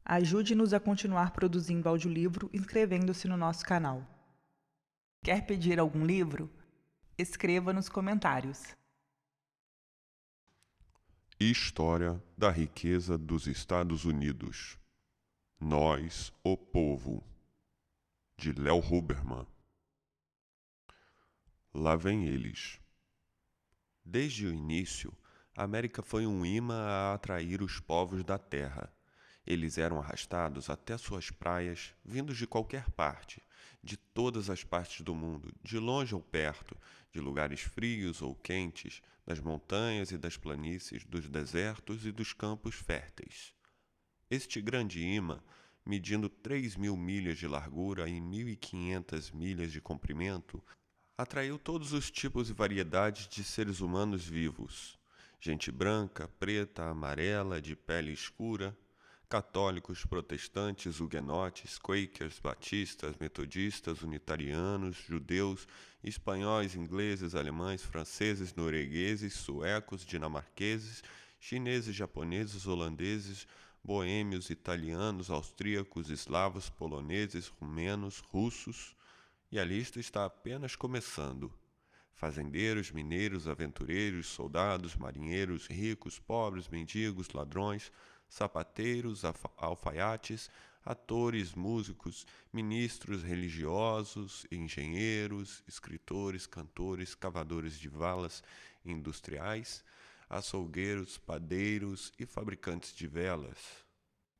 Ajude-nos a continuar produzindo audiolivro inscrevendo-se no nosso canal. Quer pedir algum livro? Escreva nos comentários. História da riqueza dos Estados Unidos. Nós, o povo, de Léo Huberman. Lá vem eles. Desde o início, a América foi um imã a atrair os povos da terra. Eles eram arrastados até suas praias, vindos de qualquer parte, de todas as partes do mundo, de longe ou perto, de lugares frios ou quentes, das montanhas e das planícies, dos desertos e dos campos férteis. Este grande imã, medindo 3.000 milhas de largura e 1.500 milhas de comprimento, atraiu todos os tipos e variedades de seres humanos vivos. Gente branca, preta, amarela, de pele escura, católicos, protestantes, huguenotes, quakers, batistas, metodistas, unitarianos, judeus, espanhóis, ingleses, alemães, franceses, noruegueses, suecos, dinamarqueses, chineses, japoneses, holandeses, boêmios, italianos, austríacos, eslavos, poloneses, rumenos, russos, e a lista está apenas começando. Fazendeiros, mineiros, aventureiros, soldados, marinheiros, ricos, pobres, mendigos, ladrões, sapateiros, alfaiates, atores, músicos, ministros religiosos, engenheiros, escritores, cantores, cavadores de valas industriais, açougueiros, padeiros e fabricantes de velas.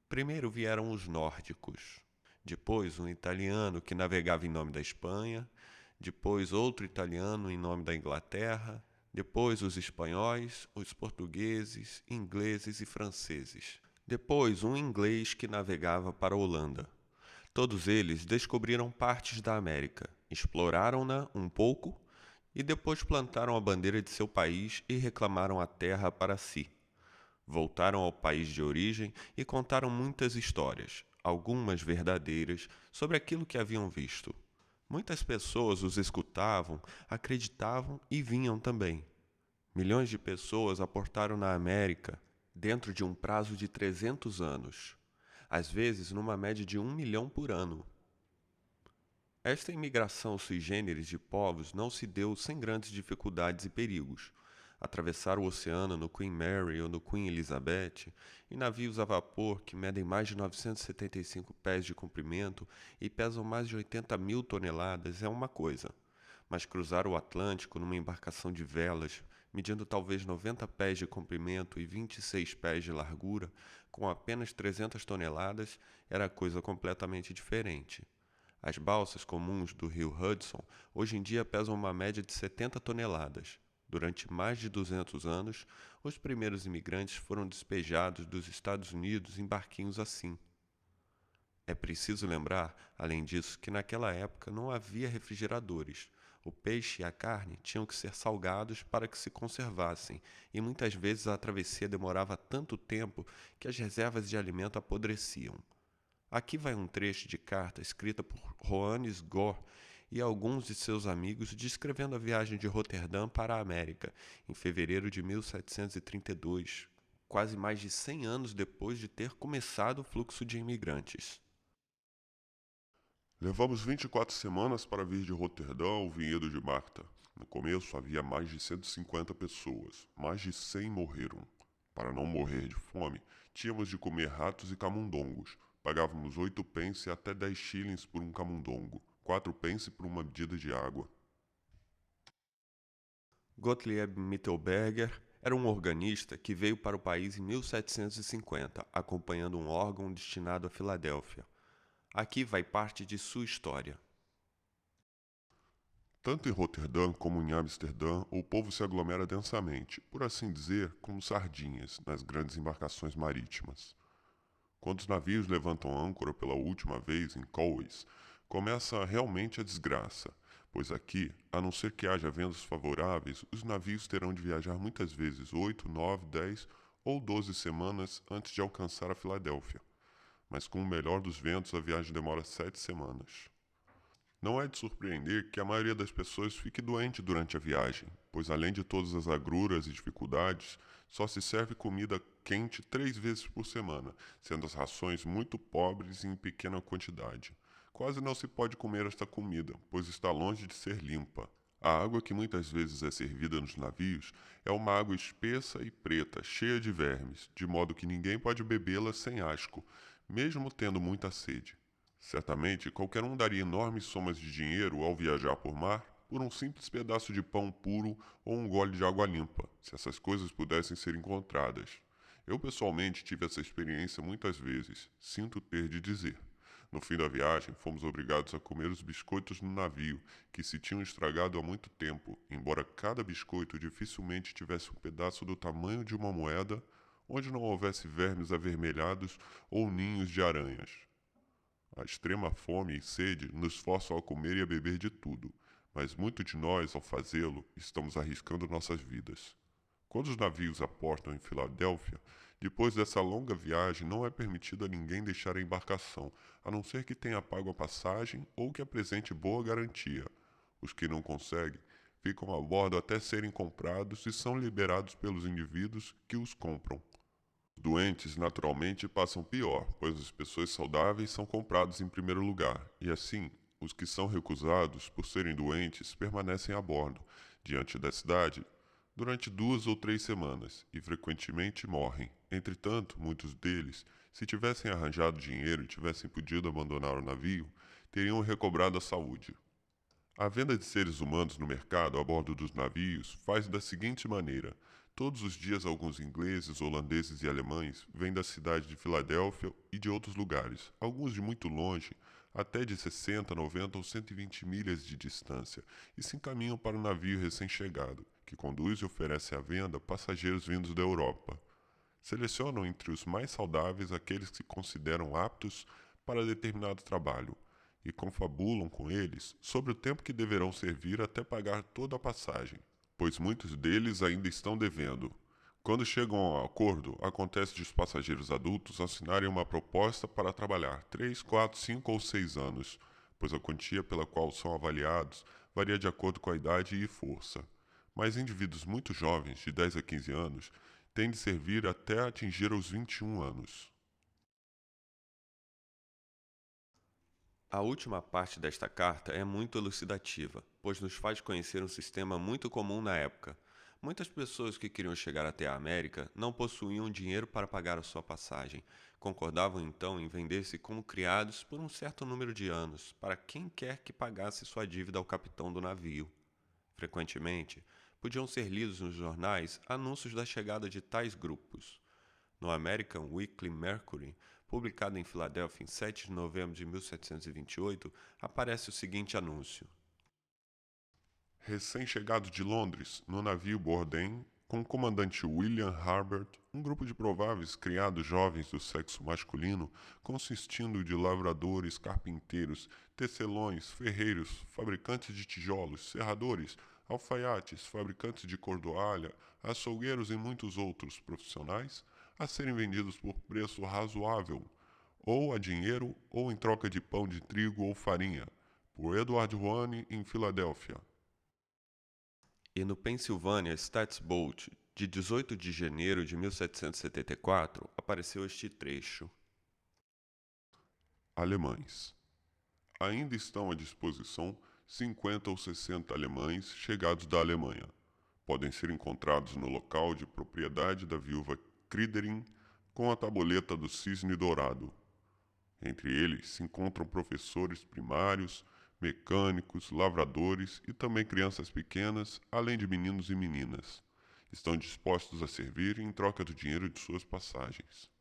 Primeiro vieram os nórdicos, depois um italiano que navegava em nome da Espanha, depois outro italiano em nome da Inglaterra, depois os espanhóis, os portugueses, ingleses e franceses. Depois um inglês que navegava para a Holanda. Todos eles descobriram partes da América, exploraram-na um pouco e depois plantaram a bandeira de seu país e reclamaram a terra para si. Voltaram ao país de origem e contaram muitas histórias, algumas verdadeiras, sobre aquilo que haviam visto. Muitas pessoas os escutavam, acreditavam e vinham também. Milhões de pessoas aportaram na América dentro de um prazo de 300 anos, às vezes numa média de 1 milhão por ano. Esta imigração sui generis de povos não se deu sem grandes dificuldades e perigos. Atravessar o oceano no Queen Mary ou no Queen Elizabeth, em navios a vapor que medem mais de 975 pés de comprimento e pesam mais de 80.000 toneladas, é uma coisa. Mas cruzar o Atlântico numa embarcação de velas, medindo talvez 90 pés de comprimento e 26 pés de largura, com apenas 300 toneladas, era coisa completamente diferente. As balsas comuns do rio Hudson hoje em dia pesam uma média de 70 toneladas. Durante mais de 200 anos, os primeiros imigrantes foram despejados dos Estados Unidos em barquinhos assim. É preciso lembrar, além disso, que naquela época não havia refrigeradores. O peixe e a carne tinham que ser salgados para que se conservassem, e muitas vezes a travessia demorava tanto tempo que as reservas de alimento apodreciam. Aqui vai um trecho de carta escrita por Johannes Gore e alguns de seus amigos descrevendo a viagem de Roterdã para a América, em fevereiro de 1732, quase mais de 100 anos depois de ter começado o fluxo de imigrantes. Levamos 24 semanas para vir de Roterdã ao vinhedo de Marta. No começo havia mais de 150 pessoas. Mais de 100 morreram. Para não morrer de fome, tínhamos de comer ratos e camundongos. Pagávamos 8 pence e até 10 shillings por um camundongo, 4 pence por uma medida de água. Gottlieb Mittelberger era um organista que veio para o país em 1750, acompanhando um órgão destinado a Filadélfia. Aqui vai parte de sua história. Tanto em Roterdã como em Amsterdã, o povo se aglomera densamente, por assim dizer, como sardinhas, nas grandes embarcações marítimas. Quando os navios levantam âncora pela última vez em Cowes, começa realmente a desgraça, pois aqui, a não ser que haja ventos favoráveis, os navios terão de viajar muitas vezes 8, 9, 10 ou 12 semanas antes de alcançar a Filadélfia. Mas com o melhor dos ventos, a viagem demora 7 semanas. Não é de surpreender que a maioria das pessoas fique doente durante a viagem, pois além de todas as agruras e dificuldades, só se serve comida quente 3 vezes por semana, sendo as rações muito pobres e em pequena quantidade. Quase não se pode comer esta comida, pois está longe de ser limpa. A água que muitas vezes é servida nos navios é uma água espessa e preta, cheia de vermes, de modo que ninguém pode bebê-la sem asco, mesmo tendo muita sede. Certamente, qualquer um daria enormes somas de dinheiro ao viajar por mar por um simples pedaço de pão puro ou um gole de água limpa, se essas coisas pudessem ser encontradas. Eu pessoalmente tive essa experiência muitas vezes, sinto ter de dizer. No fim da viagem, fomos obrigados a comer os biscoitos no navio, que se tinham estragado há muito tempo, embora cada biscoito dificilmente tivesse um pedaço do tamanho de uma moeda, onde não houvesse vermes avermelhados ou ninhos de aranhas. A extrema fome e sede nos forçam a comer e a beber de tudo, mas muito de nós, ao fazê-lo, estamos arriscando nossas vidas. Quando os navios aportam em Filadélfia, depois dessa longa viagem não é permitido a ninguém deixar a embarcação, a não ser que tenha pago a passagem ou que apresente boa garantia. Os que não conseguem ficam a bordo até serem comprados e são liberados pelos indivíduos que os compram. Doentes naturalmente passam pior, pois as pessoas saudáveis são compradas em primeiro lugar, e assim, os que são recusados por serem doentes permanecem a bordo, diante da cidade, durante 2 ou 3 semanas, e frequentemente morrem. Entretanto, muitos deles, se tivessem arranjado dinheiro e tivessem podido abandonar o navio, teriam recobrado a saúde. A venda de seres humanos no mercado a bordo dos navios faz da seguinte maneira: todos os dias alguns ingleses, holandeses e alemães vêm da cidade de Filadélfia e de outros lugares, alguns de muito longe, até de 60, 90 ou 120 milhas de distância, e se encaminham para o navio recém-chegado, que conduz e oferece à venda passageiros vindos da Europa. Selecionam entre os mais saudáveis aqueles que se consideram aptos para determinado trabalho e confabulam com eles sobre o tempo que deverão servir até pagar toda a passagem, pois muitos deles ainda estão devendo. Quando chegam ao acordo, acontece de os passageiros adultos assinarem uma proposta para trabalhar 3, 4, 5 ou 6 anos, pois a quantia pela qual são avaliados varia de acordo com a idade e força. Mas indivíduos muito jovens, de 10 a 15 anos, têm de servir até atingir os 21 anos. A última parte desta carta é muito elucidativa, pois nos faz conhecer um sistema muito comum na época. Muitas pessoas que queriam chegar até a América não possuíam dinheiro para pagar a sua passagem. Concordavam então em vender-se como criados por um certo número de anos para quem quer que pagasse sua dívida ao capitão do navio. Frequentemente, podiam ser lidos nos jornais anúncios da chegada de tais grupos. No American Weekly Mercury, publicado em Filadélfia em 7 de novembro de 1728, aparece o seguinte anúncio: Recém-chegado de Londres, no navio Bourdain, com o comandante William Harbert, um grupo de prováveis criados jovens do sexo masculino, consistindo de lavradores, carpinteiros, tecelões, ferreiros, fabricantes de tijolos, serradores, alfaiates, fabricantes de cordoalha, açougueiros e muitos outros profissionais, a serem vendidos por preço razoável, ou a dinheiro ou em troca de pão de trigo ou farinha, por Edward One em Filadélfia. E no Pennsylvania Statesboat, de 18 de janeiro de 1774, apareceu este trecho: Alemães. Ainda estão à disposição 50 ou 60 alemães chegados da Alemanha. Podem ser encontrados no local de propriedade da viúva Kriderin com a tabuleta do cisne dourado. Entre eles se encontram professores primários, mecânicos, lavradores e também crianças pequenas, além de meninos e meninas. Estão dispostos a servir em troca do dinheiro de suas passagens.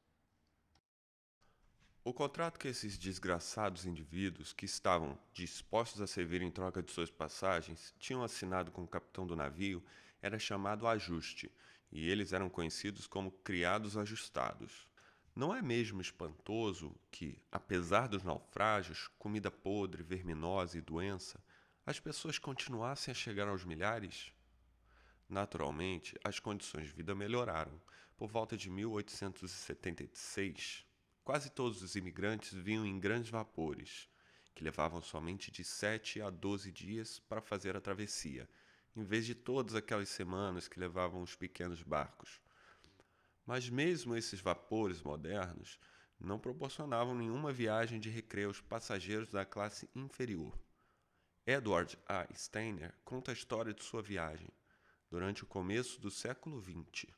O contrato que esses desgraçados indivíduos, que estavam dispostos a servir em troca de suas passagens, tinham assinado com o capitão do navio era chamado ajuste, e eles eram conhecidos como criados ajustados. Não é mesmo espantoso que, apesar dos naufrágios, comida podre, verminosa e doença, as pessoas continuassem a chegar aos milhares? Naturalmente, as condições de vida melhoraram. Por volta de 1876, quase todos os imigrantes vinham em grandes vapores, que levavam somente de 7 a 12 dias para fazer a travessia, em vez de todas aquelas semanas que levavam os pequenos barcos. Mas mesmo esses vapores modernos não proporcionavam nenhuma viagem de recreio aos passageiros da classe inferior. Edward A. Steiner conta a história de sua viagem durante o começo do século XX.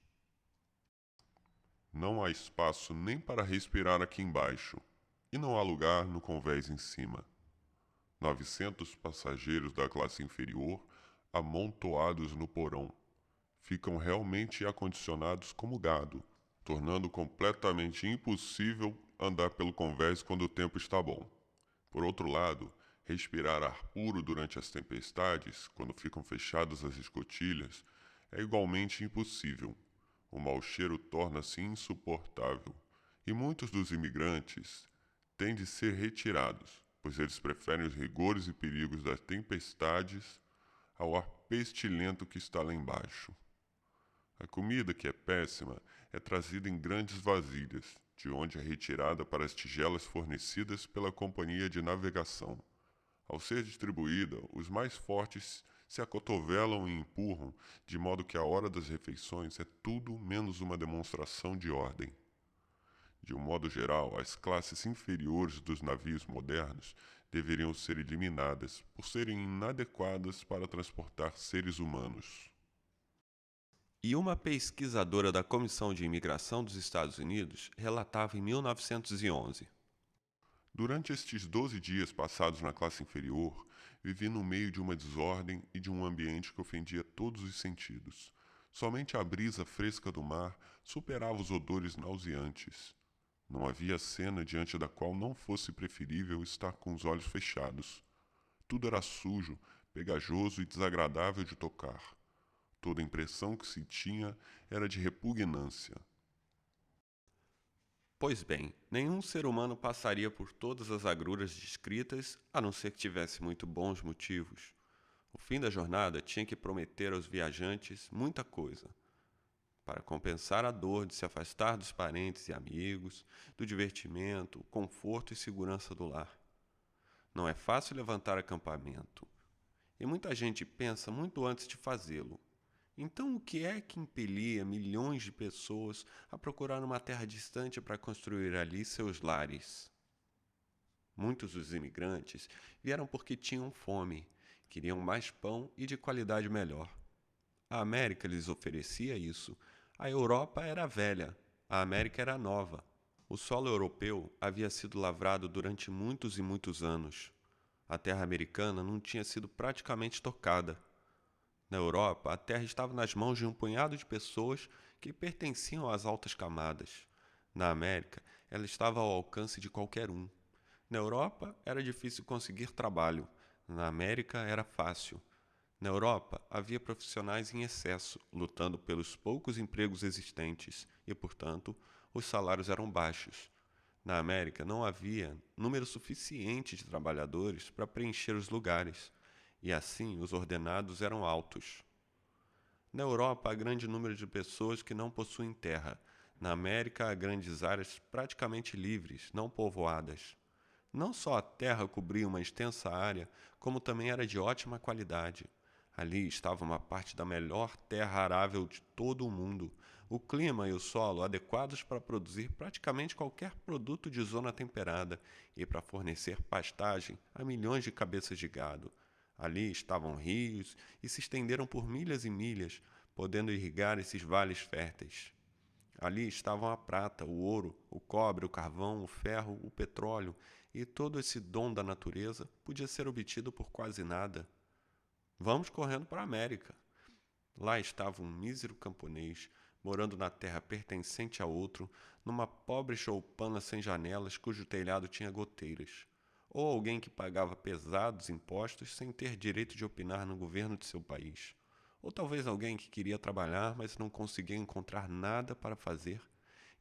Não há espaço nem para respirar aqui embaixo, e não há lugar no convés em cima. 900 passageiros da classe inferior amontoados no porão. Ficam realmente acondicionados como gado, tornando completamente impossível andar pelo convés quando o tempo está bom. Por outro lado, respirar ar puro durante as tempestades, quando ficam fechadas as escotilhas, é igualmente impossível. O mau cheiro torna-se insuportável, e muitos dos imigrantes têm de ser retirados, pois eles preferem os rigores e perigos das tempestades ao ar pestilento que está lá embaixo. A comida, que é péssima, é trazida em grandes vasilhas, de onde é retirada para as tigelas fornecidas pela companhia de navegação. Ao ser distribuída, os mais fortes se acotovelam e empurram, de modo que a hora das refeições é tudo menos uma demonstração de ordem. De um modo geral, as classes inferiores dos navios modernos deveriam ser eliminadas por serem inadequadas para transportar seres humanos. E uma pesquisadora da Comissão de Imigração dos Estados Unidos relatava em 1911: Durante estes 12 dias passados na classe inferior, vivi no meio de uma desordem e de um ambiente que ofendia todos os sentidos. Somente a brisa fresca do mar superava os odores nauseantes. Não havia cena diante da qual não fosse preferível estar com os olhos fechados. Tudo era sujo, pegajoso e desagradável de tocar. Toda a impressão que se tinha era de repugnância. Pois bem, nenhum ser humano passaria por todas as agruras descritas, a não ser que tivesse muito bons motivos. O fim da jornada tinha que prometer aos viajantes muita coisa, para compensar a dor de se afastar dos parentes e amigos, do divertimento, o conforto e segurança do lar. Não é fácil levantar acampamento, e muita gente pensa muito antes de fazê-lo. Então, o que é que impelia milhões de pessoas a procurar uma terra distante para construir ali seus lares? Muitos dos imigrantes vieram porque tinham fome, queriam mais pão e de qualidade melhor. A América lhes oferecia isso. A Europa era velha, a América era nova. O solo europeu havia sido lavrado durante muitos e muitos anos. A terra americana não tinha sido praticamente tocada. Na Europa, a terra estava nas mãos de um punhado de pessoas que pertenciam às altas camadas. Na América, ela estava ao alcance de qualquer um. Na Europa, era difícil conseguir trabalho. Na América, era fácil. Na Europa, havia profissionais em excesso, lutando pelos poucos empregos existentes e, portanto, os salários eram baixos. Na América, não havia número suficiente de trabalhadores para preencher os lugares, e assim os ordenados eram altos. Na Europa, há grande número de pessoas que não possuem terra. Na América, há grandes áreas praticamente livres, não povoadas. Não só a terra cobria uma extensa área, como também era de ótima qualidade. Ali estava uma parte da melhor terra arável de todo o mundo, o clima e o solo adequados para produzir praticamente qualquer produto de zona temperada e para fornecer pastagem a milhões de cabeças de gado. Ali estavam rios e se estenderam por milhas e milhas, podendo irrigar esses vales férteis. Ali estavam a prata, o ouro, o cobre, o carvão, o ferro, o petróleo, e todo esse dom da natureza podia ser obtido por quase nada. Vamos correndo para a América. Lá estava um mísero camponês, morando na terra pertencente a outro, numa pobre choupana sem janelas cujo telhado tinha goteiras. Ou alguém que pagava pesados impostos sem ter direito de opinar no governo de seu país. Ou talvez alguém que queria trabalhar, mas não conseguia encontrar nada para fazer,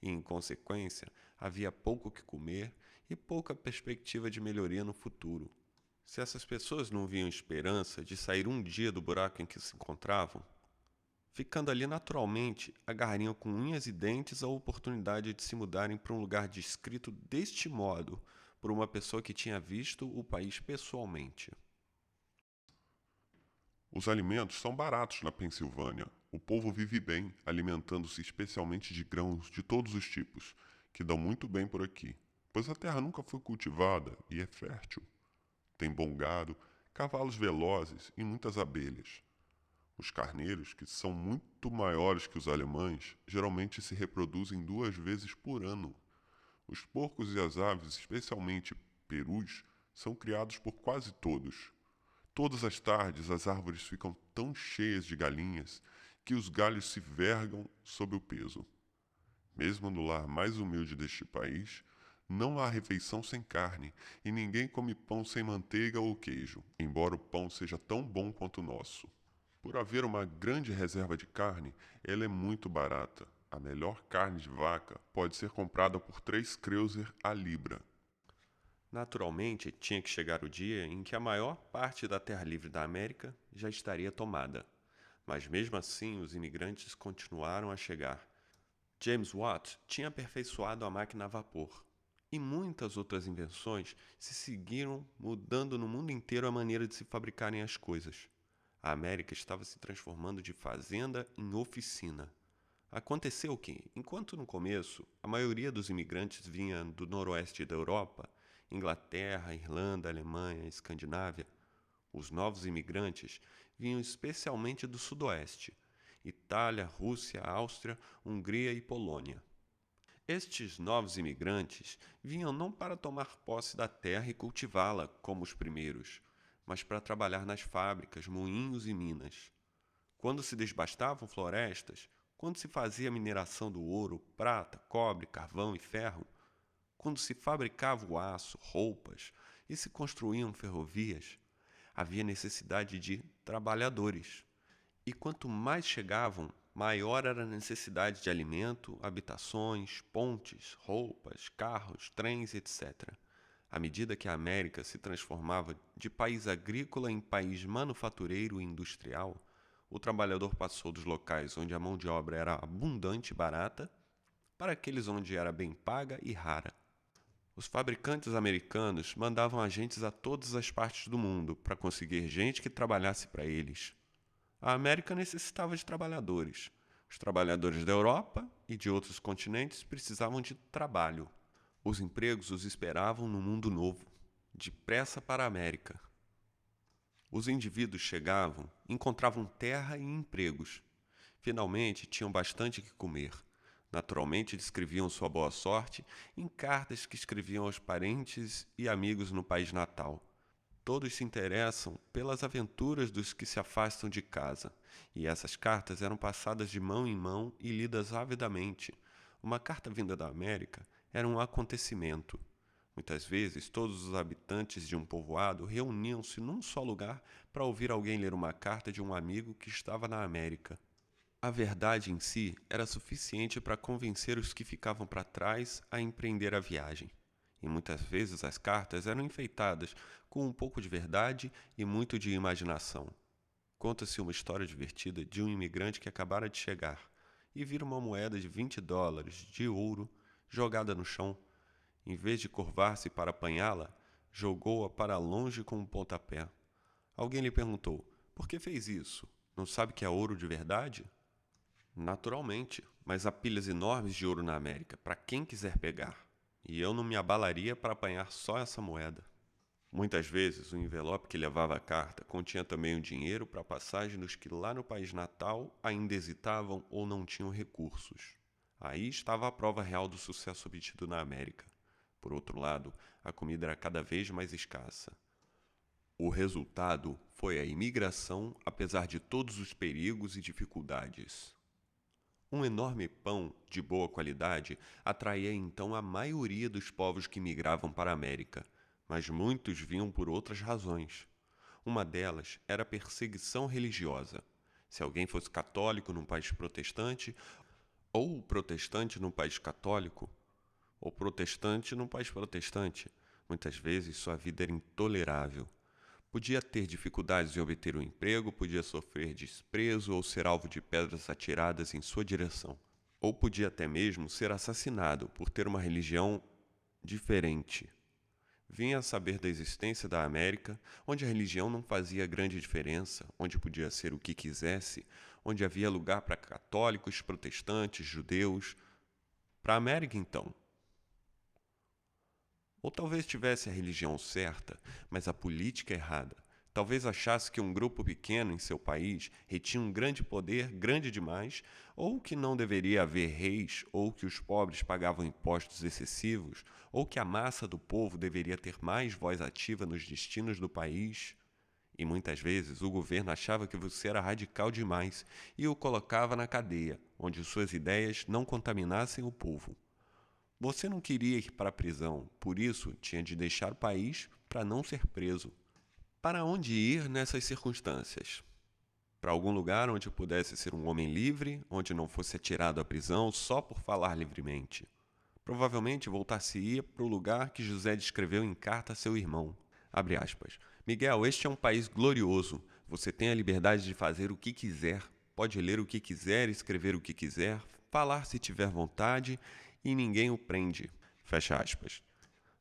e, em consequência, havia pouco o que comer e pouca perspectiva de melhoria no futuro. Se essas pessoas não viam esperança de sair um dia do buraco em que se encontravam, ficando ali naturalmente, agarrariam com unhas e dentes a oportunidade de se mudarem para um lugar descrito deste modo, por uma pessoa que tinha visto o país pessoalmente. Os alimentos são baratos na Pensilvânia. O povo vive bem, alimentando-se especialmente de grãos de todos os tipos, que dão muito bem por aqui, pois a terra nunca foi cultivada e é fértil. Tem bom gado, cavalos velozes e muitas abelhas. Os carneiros, que são muito maiores que os alemães, geralmente se reproduzem 2 vezes por ano. Os porcos e as aves, especialmente perus, são criados por quase todos. Todas as tardes as árvores ficam tão cheias de galinhas que os galhos se vergam sob o peso. Mesmo no lar mais humilde deste país, não há refeição sem carne e ninguém come pão sem manteiga ou queijo, embora o pão seja tão bom quanto o nosso. Por haver uma grande reserva de carne, ela é muito barata. A melhor carne de vaca pode ser comprada por 3 kreuzer a libra. Naturalmente, tinha que chegar o dia em que a maior parte da terra livre da América já estaria tomada. Mas mesmo assim, os imigrantes continuaram a chegar. James Watt tinha aperfeiçoado a máquina a vapor, e muitas outras invenções se seguiram mudando no mundo inteiro a maneira de se fabricarem as coisas. A América estava se transformando de fazenda em oficina. Aconteceu que, enquanto no começo a maioria dos imigrantes vinha do noroeste da Europa, Inglaterra, Irlanda, Alemanha, Escandinávia, os novos imigrantes vinham especialmente do sudoeste, Itália, Rússia, Áustria, Hungria e Polônia. Estes novos imigrantes vinham não para tomar posse da terra e cultivá-la como os primeiros, mas para trabalhar nas fábricas, moinhos e minas. Quando se desbastavam florestas, quando se fazia mineração do ouro, prata, cobre, carvão e ferro, quando se fabricava o aço, roupas e se construíam ferrovias, havia necessidade de trabalhadores. E quanto mais chegavam, maior era a necessidade de alimento, habitações, pontes, roupas, carros, trens, etc. À medida que a América se transformava de país agrícola em país manufatureiro e industrial, o trabalhador passou dos locais onde a mão de obra era abundante e barata para aqueles onde era bem paga e rara. Os fabricantes americanos mandavam agentes a todas as partes do mundo para conseguir gente que trabalhasse para eles. A América necessitava de trabalhadores. Os trabalhadores da Europa e de outros continentes precisavam de trabalho. Os empregos os esperavam no mundo novo, depressa para a América. Os indivíduos chegavam, encontravam terra e empregos. Finalmente tinham bastante que comer. Naturalmente descreviam sua boa sorte em cartas que escreviam aos parentes e amigos no país natal. Todos se interessam pelas aventuras dos que se afastam de casa, e essas cartas eram passadas de mão em mão e lidas avidamente. Uma carta vinda da América era um acontecimento. Muitas vezes, todos os habitantes de um povoado reuniam-se num só lugar para ouvir alguém ler uma carta de um amigo que estava na América. A verdade em si era suficiente para convencer os que ficavam para trás a empreender a viagem. E muitas vezes as cartas eram enfeitadas com um pouco de verdade e muito de imaginação. Conta-se uma história divertida de um imigrante que acabara de chegar e vira uma moeda de $20 de ouro jogada no chão. Em vez de curvar-se para apanhá-la, jogou-a para longe com um pontapé. Alguém lhe perguntou: por que fez isso? Não sabe que é ouro de verdade? Naturalmente, mas há pilhas enormes de ouro na América, para quem quiser pegar. E eu não me abalaria para apanhar só essa moeda. Muitas vezes, o envelope que levava a carta continha também o dinheiro para a passagem dos que lá no país natal ainda hesitavam ou não tinham recursos. Aí estava a prova real do sucesso obtido na América. Por outro lado, a comida era cada vez mais escassa. O resultado foi a imigração, apesar de todos os perigos e dificuldades. Um enorme pão de boa qualidade atraía então a maioria dos povos que migravam para a América, mas muitos vinham por outras razões. Uma delas era a perseguição religiosa. Se alguém fosse católico num país protestante, ou protestante num país católico, ou protestante num país protestante, muitas vezes sua vida era intolerável. Podia ter dificuldades em obter um emprego, podia sofrer desprezo ou ser alvo de pedras atiradas em sua direção. Ou podia até mesmo ser assassinado por ter uma religião diferente. Vinha a saber da existência da América, onde a religião não fazia grande diferença, onde podia ser o que quisesse, onde havia lugar para católicos, protestantes, judeus. Para a América, então. Ou talvez tivesse a religião certa, mas a política errada. Talvez achasse que um grupo pequeno em seu país retinha um grande poder, grande demais, ou que não deveria haver reis, ou que os pobres pagavam impostos excessivos, ou que a massa do povo deveria ter mais voz ativa nos destinos do país. E muitas vezes o governo achava que você era radical demais e o colocava na cadeia, onde suas ideias não contaminassem o povo. Você não queria ir para a prisão, por isso tinha de deixar o país para não ser preso. Para onde ir nessas circunstâncias? Para algum lugar onde pudesse ser um homem livre, onde não fosse atirado à prisão só por falar livremente. Provavelmente voltar-se-ia para o lugar que José descreveu em carta a seu irmão. Abre aspas. Miguel, este é um país glorioso. Você tem a liberdade de fazer o que quiser. Pode ler o que quiser, escrever o que quiser, falar se tiver vontade e ninguém o prende. Fecha aspas.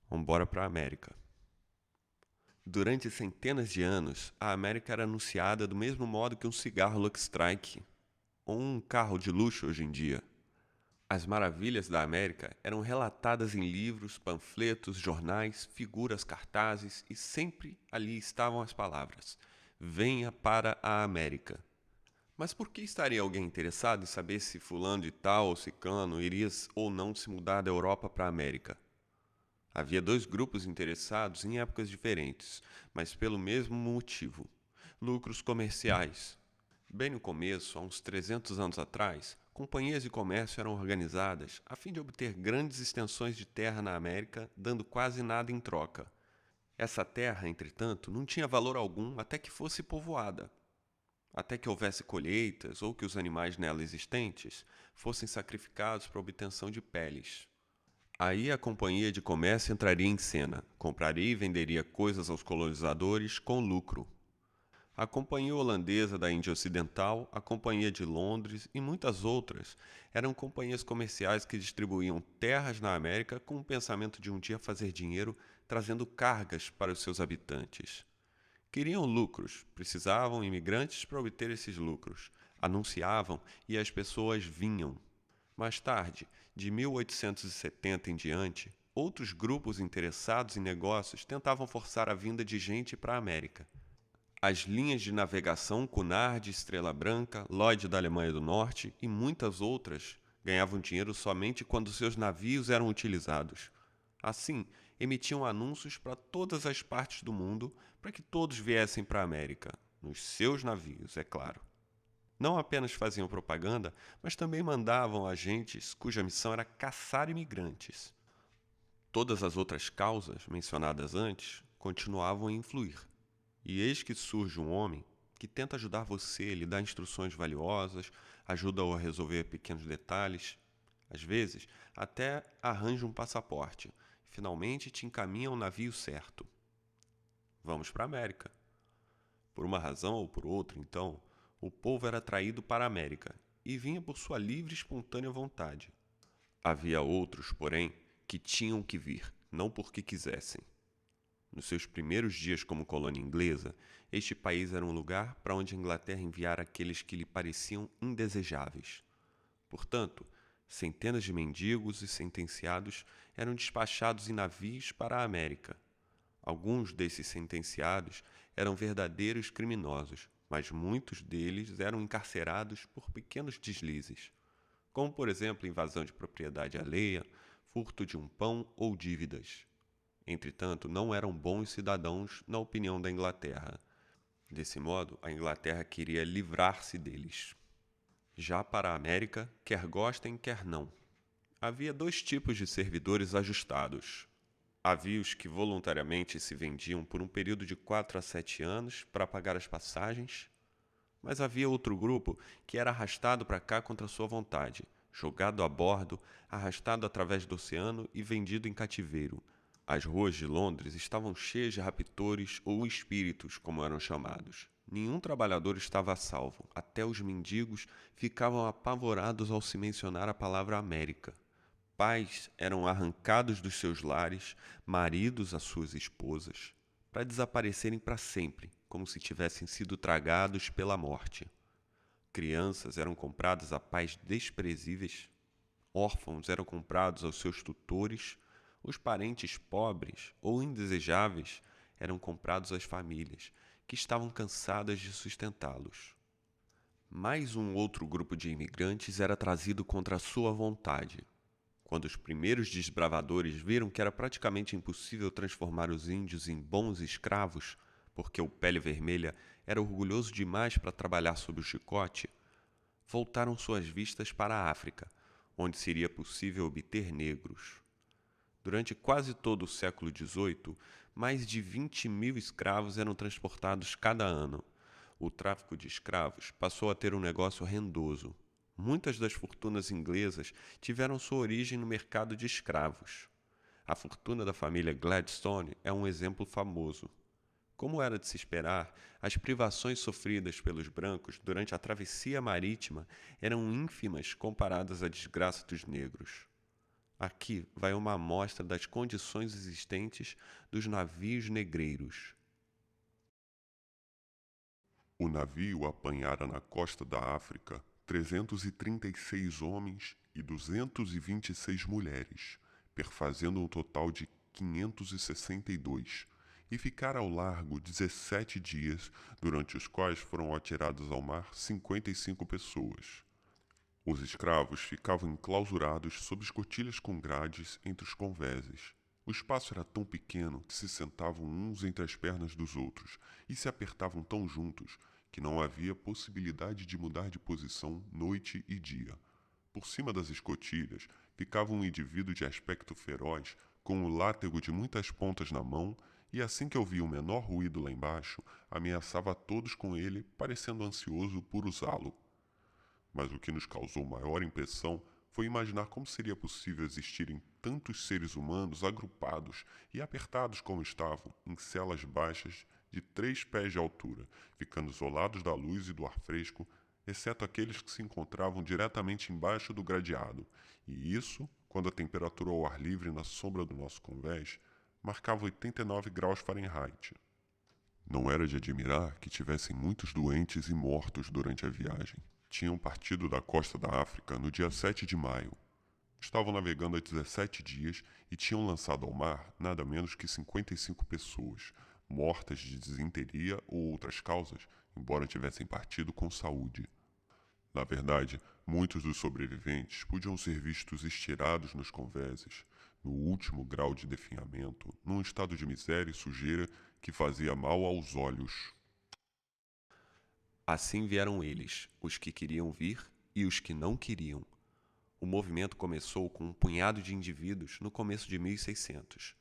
Vambora para a América. Durante centenas de anos, a América era anunciada do mesmo modo que um cigarro Lucky Strike ou um carro de luxo hoje em dia. As maravilhas da América eram relatadas em livros, panfletos, jornais, figuras, cartazes e sempre ali estavam as palavras: venha para a América. Mas por que estaria alguém interessado em saber se fulano de tal ou ciclano iria ou não se mudar da Europa para a América? Havia dois grupos interessados em épocas diferentes, mas pelo mesmo motivo: lucros comerciais. Bem no começo, há uns 300 anos atrás, companhias de comércio eram organizadas a fim de obter grandes extensões de terra na América, dando quase nada em troca. Essa terra, entretanto, não tinha valor algum até que fosse povoada, até que houvesse colheitas ou que os animais nela existentes fossem sacrificados para a obtenção de peles. Aí a companhia de comércio entraria em cena, compraria e venderia coisas aos colonizadores com lucro. A Companhia Holandesa da Índia Ocidental, a Companhia de Londres e muitas outras eram companhias comerciais que distribuíam terras na América com o pensamento de um dia fazer dinheiro trazendo cargas para os seus habitantes. Queriam lucros, precisavam imigrantes para obter esses lucros, anunciavam e as pessoas vinham. Mais tarde, de 1870 em diante, outros grupos interessados em negócios tentavam forçar a vinda de gente para a América. As linhas de navegação Cunard, Estrela Branca, Lloyd da Alemanha do Norte e muitas outras ganhavam dinheiro somente quando seus navios eram utilizados. Assim, emitiam anúncios para todas as partes do mundo para que todos viessem para a América, nos seus navios, é claro. Não apenas faziam propaganda, mas também mandavam agentes cuja missão era caçar imigrantes. Todas as outras causas mencionadas antes continuavam a influir. E eis que surge um homem que tenta ajudar você, lhe dá instruções valiosas, ajuda-o a resolver pequenos detalhes. Às vezes, até arranja um passaporte. Finalmente te encaminha ao navio certo. Vamos para a América. Por uma razão ou por outra, então, o povo era atraído para a América e vinha por sua livre e espontânea vontade. Havia outros, porém, que tinham que vir, não porque quisessem. Nos seus primeiros dias como colônia inglesa, este país era um lugar para onde a Inglaterra enviara aqueles que lhe pareciam indesejáveis. Portanto, centenas de mendigos e sentenciados eram despachados em navios para a América. Alguns desses sentenciados eram verdadeiros criminosos, mas muitos deles eram encarcerados por pequenos deslizes, como, por exemplo, invasão de propriedade alheia, furto de um pão ou dívidas. Entretanto, não eram bons cidadãos na opinião da Inglaterra. Desse modo, a Inglaterra queria livrar-se deles. Já para a América, quer gostem, quer não. Havia dois tipos de servidores ajustados. Havia os que voluntariamente se vendiam por um período de 4 a 7 anos para pagar as passagens, mas havia outro grupo que era arrastado para cá contra sua vontade, jogado a bordo, arrastado através do oceano e vendido em cativeiro. As ruas de Londres estavam cheias de raptores ou espíritos, como eram chamados. Nenhum trabalhador estava a salvo. Até os mendigos ficavam apavorados ao se mencionar a palavra América. pais eram arrancados dos seus lares, maridos às suas esposas, para desaparecerem para sempre, como se tivessem sido tragados pela morte. Crianças eram compradas a pais desprezíveis, órfãos eram comprados aos seus tutores, os parentes pobres ou indesejáveis eram comprados às famílias, que estavam cansadas de sustentá-los. Mais um outro grupo de imigrantes era trazido contra a sua vontade. Quando os primeiros desbravadores viram que era praticamente impossível transformar os índios em bons escravos, porque o Pele Vermelha era orgulhoso demais para trabalhar sob o chicote, voltaram suas vistas para a África, onde seria possível obter negros. Durante quase todo o século XVIII, mais de 20.000 escravos eram transportados cada ano. O tráfico de escravos passou a ter um negócio rendoso. Muitas das fortunas inglesas tiveram sua origem no mercado de escravos. A fortuna da família Gladstone é um exemplo famoso. Como era de se esperar, as privações sofridas pelos brancos durante a travessia marítima eram ínfimas comparadas à desgraça dos negros. Aqui vai uma amostra das condições existentes dos navios negreiros. O navio apanhara na costa da África 336 homens e 226 mulheres, perfazendo um total de 562, e ficara ao largo 17 dias, durante os quais foram atiradas ao mar 55 pessoas. Os escravos ficavam enclausurados sob escotilhas com grades entre os convéses. O espaço era tão pequeno que se sentavam uns entre as pernas dos outros e se apertavam tão juntos que não havia possibilidade de mudar de posição noite e dia. Por cima das escotilhas ficava um indivíduo de aspecto feroz, com o látego de muitas pontas na mão, e assim que ouvia o menor ruído lá embaixo, ameaçava a todos com ele, parecendo ansioso por usá-lo. Mas o que nos causou maior impressão foi imaginar como seria possível existirem tantos seres humanos agrupados e apertados como estavam, em celas baixas de 3 pés de altura, ficando isolados da luz e do ar fresco, exceto aqueles que se encontravam diretamente embaixo do gradeado, e isso, quando a temperatura ao ar livre na sombra do nosso convés marcava 89 graus Fahrenheit. Não era de admirar que tivessem muitos doentes e mortos durante a viagem. Tinham partido da costa da África no dia 7 de maio. Estavam navegando há 17 dias e tinham lançado ao mar nada menos que 55 pessoas, mortas de disenteria ou outras causas, embora tivessem partido com saúde. Na verdade, muitos dos sobreviventes podiam ser vistos estirados nos convéses, no último grau de definhamento, num estado de miséria e sujeira que fazia mal aos olhos. Assim vieram eles, os que queriam vir e os que não queriam. O movimento começou com um punhado de indivíduos no começo de 1600.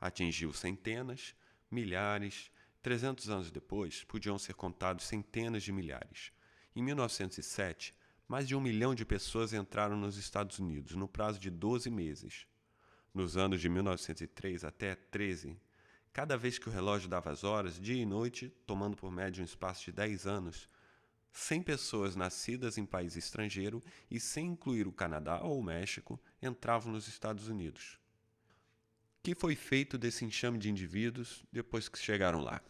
Atingiu centenas, milhares. 300 anos depois, podiam ser contados centenas de milhares. Em 1907, mais de 1 milhão de pessoas entraram nos Estados Unidos no prazo de 12 meses. Nos anos de 1903 até 13, cada vez que o relógio dava as horas, dia e noite, tomando por média um espaço de 10 anos, 100 pessoas nascidas em país estrangeiro e sem incluir o Canadá ou o México entravam nos Estados Unidos. O que foi feito desse enxame de indivíduos depois que chegaram lá?